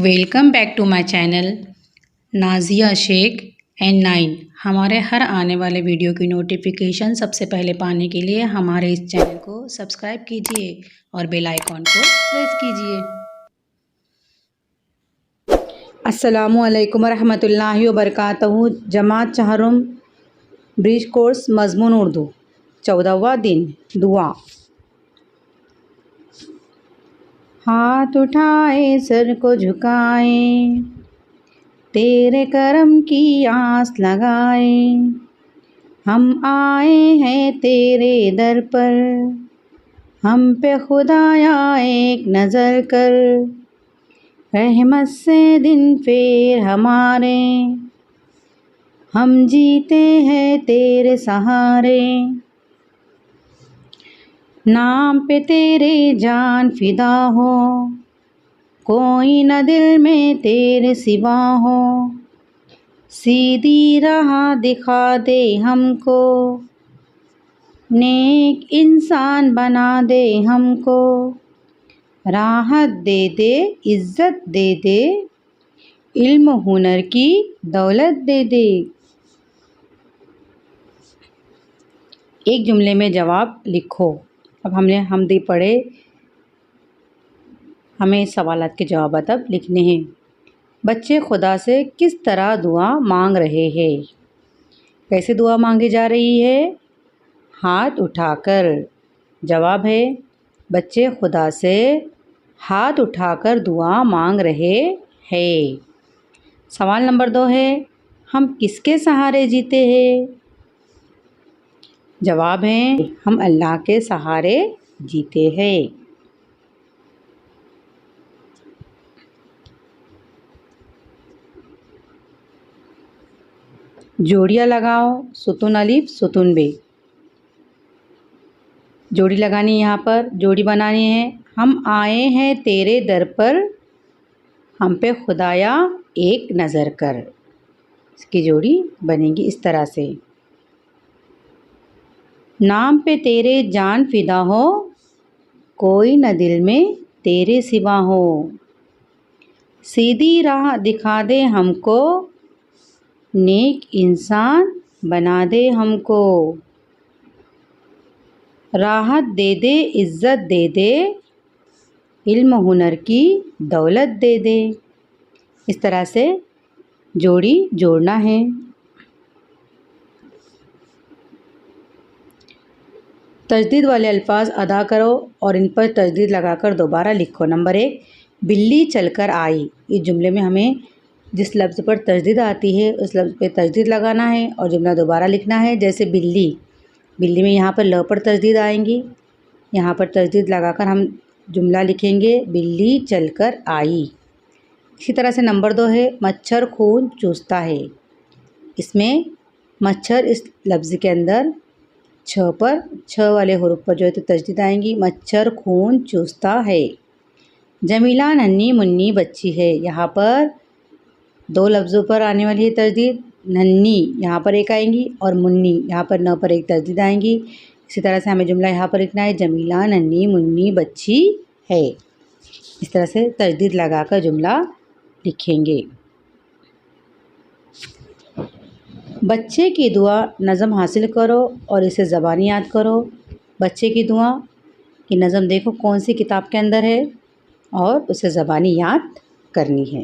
Welcome back to my channel Nazia Shaikh and 9। हमारे हर आने वाले वीडियो की नोटिफिकेशन सबसे पहले पाने के लिए हमारे इस चैनल को सब्सक्राइब कीजिए और बेल आइकॉन को प्रेस कीजिए। अस्सलामु अलैकुम रहमतुल्लाहि व बरकातहू। जमात चहरुम ब्रिज कोर्स मज़मून उर्दू 14वां दिन दुआ। हाथ उठाए सर को झुकाए, तेरे करम की आस लगाए। हम आए हैं तेरे दर पर, हम पे खुदाया एक नज़र कर। रहमत से दिन फेर हमारे, हम जीते हैं तेरे सहारे। नाम पे तेरे जान फिदा हो, कोई न दिल में तेरे सिवा हो। सीधी राह दिखा दे हमको, नेक इंसान बना दे हमको। राहत दे दे, इज़्ज़त दे दे, इल्म हुनर की दौलत दे दे। एक जुमले में जवाब लिखो। अब हमने हमदी पढ़े, हमें सवालात के जवाब अब लिखने हैं। बच्चे खुदा से किस तरह दुआ मांग रहे हैं? कैसे दुआ मांगी जा रही है? हाथ उठाकर। जवाब है बच्चे खुदा से हाथ उठाकर दुआ मांग रहे हैं। सवाल नंबर 2 है हम किसके सहारे जीते हैं? जवाब है हम अल्लाह के सहारे जीते हैं। जोड़ियाँ लगाओ। सुतून अलिफ सुतून बे। जोड़ी लगानी है, यहाँ पर जोड़ी बनानी है। हम आए हैं तेरे दर पर, हम पे खुदाया एक नज़र कर। इसकी जोड़ी बनेगी इस तरह से। नाम पे तेरे जान फिदा हो, कोई न दिल में तेरे सिवा हो। सीधी राह दिखा दे हमको, नेक इंसान बना दे हमको। राहत दे दे, इज़्ज़त दे दे, इल्म हुनर की दौलत दे दे। इस तरह से जोड़ी जोड़ना है। तजदीद वाले अल्फाज अदा करो और इन पर तजदीद लगाकर दोबारा लिखो। नंबर 1 बिल्ली चलकर आई। इस जुमले में हमें जिस लफ्ज़ पर तजदीद आती है उस लफ्ज़ पे तजदीद लगाना है और जुमला दोबारा लिखना है। जैसे बिल्ली, बिल्ली में यहाँ पर ल पर तजदीद आएंगी, यहाँ पर तजदीद लगाकर हम जुमला लिखेंगे बिल्ली चलकर आई। इसी तरह से नंबर 2 है मच्छर खून चूसता है। इसमें मच्छर इस लफ्ज़ के अंदर छ वाले हुरूफ पर जो है तो तजदीद आएंगी। मच्छर खून चूसता है। जमीला नन्ही मुन्नी बच्ची है। यहाँ पर 2 लफ्ज़ों पर आने वाली है तजदीद। नन्ही यहाँ पर एक आएंगी और मुन्नी यहाँ पर न पर एक तजदीद आएंगी। इसी तरह से हमें जुमला यहाँ पर लिखना है जमीला नन्ही मुन्नी बच्ची है। इस तरह से तजदीद लगाकर जुमला लिखेंगे। बच्चे की दुआ नज़म हासिल करो और इसे ज़बानी याद करो। बच्चे की दुआ की नज़म देखो कौन सी किताब के अंदर है और उसे ज़बानी याद करनी है।